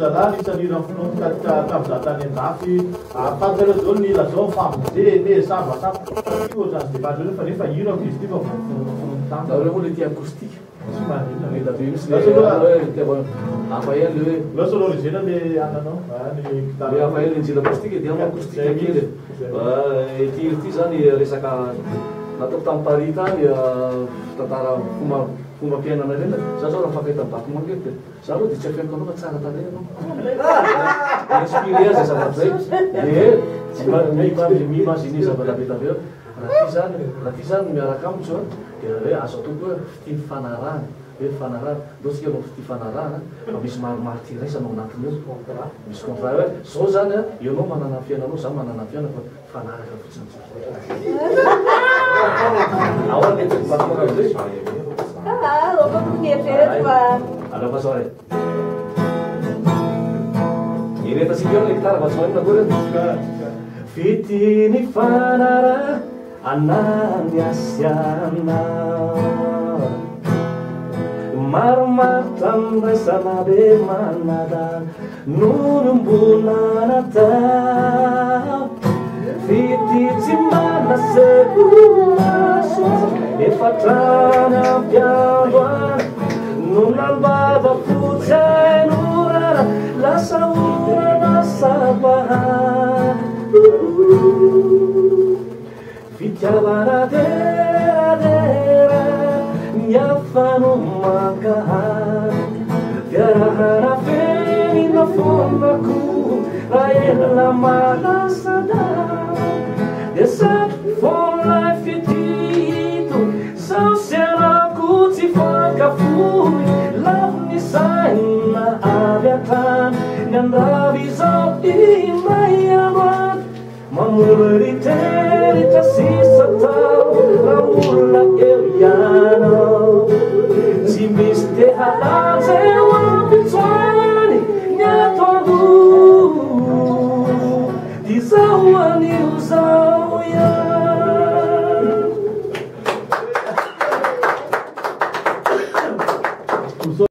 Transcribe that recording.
Zalahy isan'irany finoatika tamin'izaho tany an-dafy fantareo zao ny ila zao famonjeny sambasamba io ohatrany tsy defa fa nefa ino izy ty fa fonotany zareo moa le ty acoustique tsy maninona meta be misy hafa ely le hoe lo sonorizena le ananao ny le hafa ely njila acoustique dia amy acoustique kely ty ty zany resaka natao tamin'ny Paris tany tantara fomba mpiainana reny za zao raha fakahita bakomank ety za aloha de tsy afianiko anao fa tsara tare anao inspiré azy zavatra zay mi-imaginer zava-daveta aveo raha ty zany miaraka amitsy dia hoe azo atoko hoe fity fanarahana hoe fanarahana loatsika anao fity fanarahana misy maromaro ty raisana ao anatiny eo misy contrat hoe zao zany io anao manana fiainanao za manana fiaina fa fanaraka fotsiny ao anety bakomank zay allora pasore ireta signor lektara vatsmanina gore fitini fanara anani asiana marmatandresana be manada nunumbunanata fititi mana segunaso efatrana piandoa nunambava fucenurara la saurana sabaha fitiavana dera miafano makaha fiarahana fenina fonaku raela manasada desa fona fitito sausianaku tsy fankafoy lavny saina avyatan nyandravi zao imaianoan mamory tena